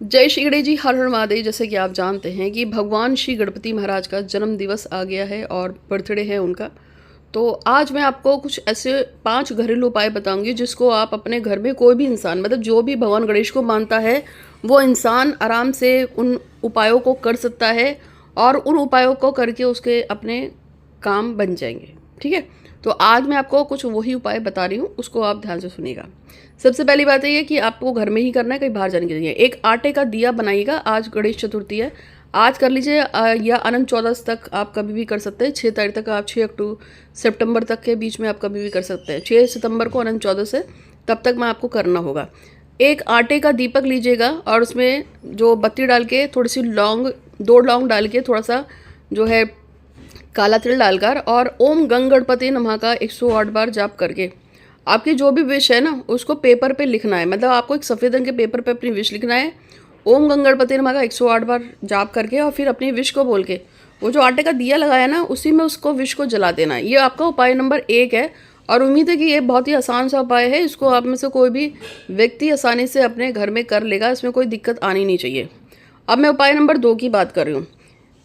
जय श्री गणेश जी, हर हर महादेव। जैसे कि आप जानते हैं कि भगवान श्री गणपति महाराज का जन्म दिवस आ गया है और बर्थडे है उनका। तो आज मैं आपको कुछ ऐसे 5 घरेलू उपाय बताऊंगी जिसको आप अपने घर में, कोई भी इंसान, मतलब जो भी भगवान गणेश को मानता है वो इंसान आराम से उन उपायों को कर सकता है और उन उपायों को करके उसके अपने काम बन जाएंगे। ठीक है, तो आज मैं आपको कुछ वही उपाय बता रही हूँ, उसको आप ध्यान से सुनिएगा। सबसे पहली बात ये है कि आपको घर में ही करना है, कहीं बाहर जाने की जरूरत नहीं है। एक आटे का दिया बनाइएगा। आज गणेश चतुर्थी है, आज कर लीजिए, या अनंत चौदस तक आप कभी भी कर सकते हैं। 6 तारीख तक, आप 6 सितंबर तक के बीच में आप कभी भी कर सकते हैं। 6 सितंबर को अनंत चौदस है, तब तक मैं आपको करना होगा। एक आटे का दीपक लीजिएगा और उसमें जो बत्ती डाल के, थोड़ी सी लौंग, 2 लौंग डाल के, थोड़ा सा जो है काला तिल डालकर, और ओम गंग गणपति नमः का 108 बार जाप करके आपकी जो भी विश है ना उसको पेपर पे लिखना है। मतलब आपको एक सफ़ेद रंग के पेपर पे अपनी विश लिखना है। ओम गंग गणपति नमः का 108 बार जाप करके और फिर अपनी विश को बोल के वो जो आटे का दिया लगाया ना उसी में उसको विश को जला देना है। ये आपका उपाय नंबर 1 है और उम्मीद है कि ये बहुत ही आसान सा उपाय है। इसको आप में से कोई भी व्यक्ति आसानी से अपने घर में कर लेगा, इसमें कोई दिक्कत आनी नहीं चाहिए। अब मैं उपाय नंबर 2 की बात कर रही हूँ।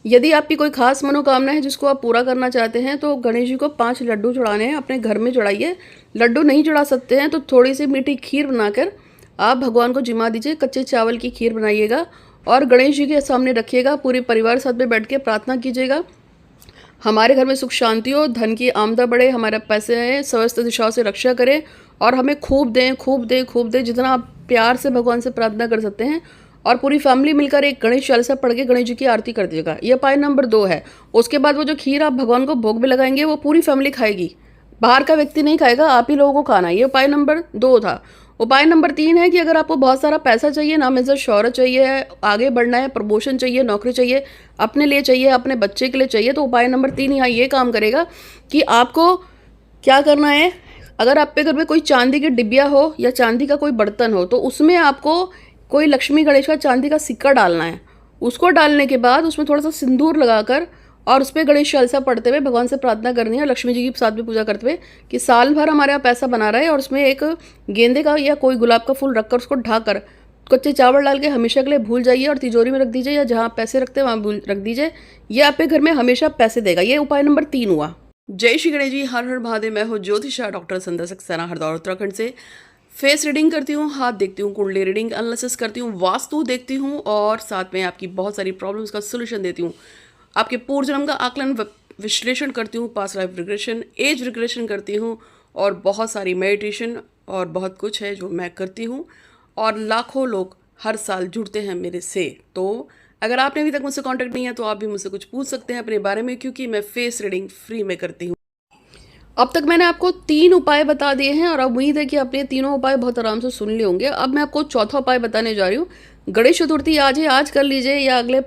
यदि आपकी कोई खास मनोकामना है जिसको आप पूरा करना चाहते हैं तो गणेश जी को 5 लड्डू चढ़ाने हैं, अपने घर में चढ़ाइए। लड्डू नहीं चढ़ा सकते हैं तो थोड़ी सी मीठी खीर बनाकर आप भगवान को जिमा दीजिए। कच्चे चावल की खीर बनाइएगा और गणेश जी के सामने रखिएगा। पूरे परिवार साथ में बैठ के प्रार्थना कीजिएगा, हमारे घर में सुख शांति हो, धन की आमदनी बढ़े, हमारे पैसे हैं समस्त दिशाओं से रक्षा करें और हमें खूब दें, खूब दें, खूब दें। जितना आप प्यार से भगवान से प्रार्थना कर सकते हैं और पूरी फैमिली मिलकर एक गणेश चालीसा पढ़ के गणेश जी की आरती कर दीजिएगा। ये उपाय नंबर 2 है। उसके बाद वो जो खीर आप भगवान को भोग में लगाएंगे वो पूरी फैमिली खाएगी, बाहर का व्यक्ति नहीं खाएगा, आप ही लोगों को खाना है। ये उपाय नंबर 2 था। उपाय नंबर 3 है कि अगर आपको बहुत सारा पैसा चाहिए, नाम इज्जत शोहरत चाहिए, आगे बढ़ना है, प्रमोशन चाहिए, नौकरी चाहिए, अपने लिए चाहिए, अपने बच्चे के लिए चाहिए, तो उपाय नंबर 3 यहाँ ये काम करेगा कि आपको क्या करना है। अगर आपके घर में कोई चांदी की डिबिया हो या चांदी का कोई बर्तन हो तो उसमें आपको कोई लक्ष्मी गणेश का चांदी का सिक्का डालना है। उसको डालने के बाद उसमें थोड़ा सा सिंदूर लगाकर और उस पर गणेश चालीसा पढ़ते हुए भगवान से प्रार्थना करनी है, लक्ष्मी जी की साथ में पूजा करते हुए कि साल भर हमारे यहाँ पैसा बना रहे। और उसमें एक गेंदे का या कोई गुलाब का फूल रखकर उसको ढाकर कच्चे चावल डाल के हमेशा के लिए भूल जाइए और तिजोरी में रख दीजिए, या जहाँ पैसे रखते हैं वहाँ रख दीजिए। ये आपके घर में हमेशा पैसे देगा। ये उपाय नंबर 3 हुआ। जय श्री गणेश जी, हर हर महादेव। मैं हूँ ज्योतिषा डॉक्टर संध्या सक्सेना, हरिद्वार उत्तराखंड से। फेस रीडिंग करती हूँ, हाथ देखती हूँ, कुंडली रीडिंग एनालिसिस करती हूँ, वास्तु देखती हूँ और साथ में आपकी बहुत सारी प्रॉब्लम्स का सोल्यूशन देती हूँ। आपके पूर्व जन्म का आकलन विश्लेषण करती हूँ, past life regression, age regression करती हूँ और बहुत सारी मेडिटेशन और बहुत कुछ है जो मैं करती हूँ। और लाखों लोग हर साल जुड़ते हैं मेरे से। तो अगर आपने अभी तक मुझसे कांटेक्ट नहीं है तो आप भी मुझसे कुछ पूछ सकते हैं अपने बारे में, क्योंकि मैं फेस रीडिंग फ्री में करती हूँ। अब तक मैंने आपको 3 उपाय बता दिए हैं और अब उम्मीद है कि आपने तीनों उपाय बहुत आराम से सुन लिए होंगे। अब मैं आपको चौथा उपाय बताने जा रही हूँ। गणेश चतुर्थी आज है, आज कर लीजिए, या अगले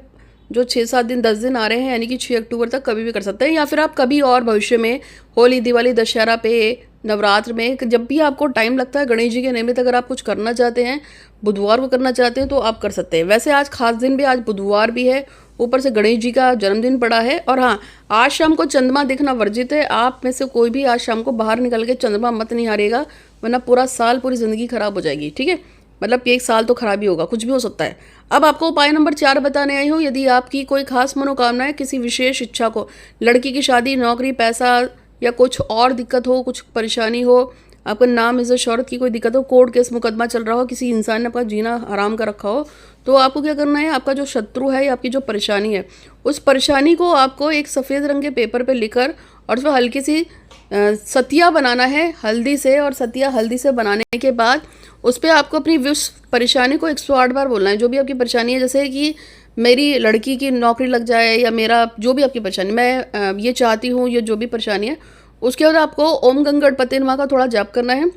जो 6-7 दिन 10 दिन आ रहे हैं यानी कि 6 अक्टूबर तक कभी भी कर सकते हैं, या फिर आप कभी और भविष्य में होली, दिवाली, दशहरा पे, नवरात्र में, जब भी आपको टाइम लगता है गणेश जी के निमित्त अगर आप कुछ करना चाहते हैं, बुधवार को करना चाहते हैं तो आप कर सकते हैं। वैसे आज खास दिन भी, आज बुधवार भी है, ऊपर से गणेश जी का जन्मदिन पड़ा है। और हाँ, आज शाम को चंद्रमा देखना वर्जित है। आप में से कोई भी आज शाम को बाहर निकल के चंद्रमा मत निहारेगा, वरना पूरा साल, पूरी ज़िंदगी खराब हो जाएगी। ठीक है, मतलब कि 1 साल तो खराब ही होगा, कुछ भी हो सकता है। अब आपको उपाय नंबर 4 बताने आई हूँ। यदि आपकी कोई खास मनोकामना है, किसी विशेष इच्छा को, लड़की की शादी, नौकरी, पैसा या कुछ और दिक्कत हो, कुछ परेशानी हो, आपका नाम इज्जत शौहरत की कोई दिक्कत हो, कोर्ट केस मुकदमा चल रहा हो, किसी इंसान ने आपका जीना हराम कर रखा हो, तो आपको क्या करना है, आपका जो शत्रु है या आपकी जो परेशानी है, उस परेशानी को आपको एक सफ़ेद रंग के पेपर पे लिखकर और उसमें हल्की सी सतिया बनाना है हल्दी से। और सतिया हल्दी से बनाने के बाद उस पर आपको अपनी उस परेशानी को 108 बार बोलना है, जो भी आपकी परेशानी है। जैसे कि मेरी लड़की की नौकरी लग जाए, या मेरा जो भी आपकी परेशानी, मैं ये चाहती हूँ, ये जो भी परेशानी है। उसके बाद आपको ओम गंग गणपति नमः का थोड़ा जाप करना है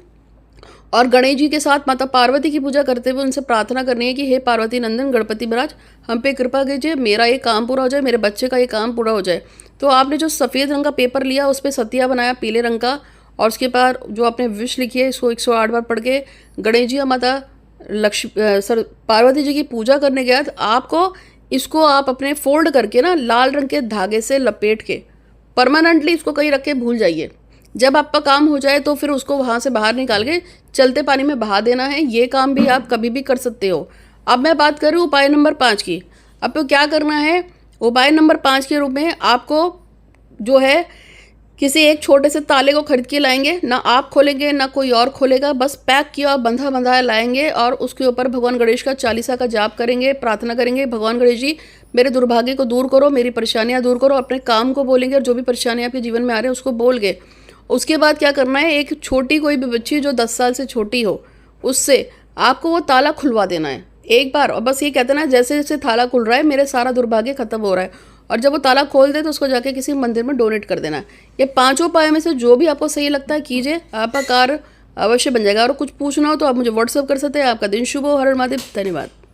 और गणेश जी के साथ माता पार्वती की पूजा करते हुए उनसे प्रार्थना करनी है कि हे पार्वती नंदन गणपति महाराज, हम पे कृपा कीजिए, मेरा ये काम पूरा हो जाए, मेरे बच्चे का ये काम पूरा हो जाए। तो आपने जो सफ़ेद रंग का पेपर लिया उस पर सतिया बनाया पीले रंग का, और उसके बाद जो आपने विश लिखी है इसको 108 बार पढ़ के गणेश जी या माता पार्वती जी की पूजा करने के बाद आपको इसको आप अपने फोल्ड करके ना लाल रंग के धागे से लपेट के परमानेंटली इसको कहीं रख के भूल जाइए। जब आपका काम हो जाए तो फिर उसको वहाँ से बाहर निकाल के चलते पानी में बहा देना है। ये काम भी आप कभी भी कर सकते हो। अब मैं बात कर रही हूँ उपाय नंबर 5 की। आपको क्या करना है, उपाय नंबर 5 के रूप में आपको जो है किसी एक छोटे से ताले को खरीद के लाएंगे, ना आप खोलेंगे ना कोई और खोलेगा, बस पैक किया और बंधा बंधाया लाएंगे और उसके ऊपर भगवान गणेश का चालीसा का जाप करेंगे, प्रार्थना करेंगे, भगवान गणेश जी मेरे दुर्भाग्य को दूर करो, मेरी परेशानियां दूर करो, अपने काम को बोलेंगे और जो भी परेशानियां आपके जीवन में आ रहे हैं उसको बोल गए। उसके बाद क्या करना है, एक छोटी कोई भी बच्ची जो 10 साल से छोटी हो उससे आपको वो ताला खुलवा देना है एक बार, और बस ये कहते ना जैसे जैसे ताला खुल रहा है मेरे सारा दुर्भाग्य खत्म हो रहा है, और जब वो ताला खोल दे तो उसको जाके किसी मंदिर में डोनेट कर देना है। ये 5 उपाय में से जो भी आपको सही लगता है कीजिए, आपका कार्य अवश्य बन जाएगा। और कुछ पूछना हो तो आप मुझे व्हाट्सअप कर सकते हैं। आपका दिन शुभ हो। हर हर महादेव। धन्यवाद।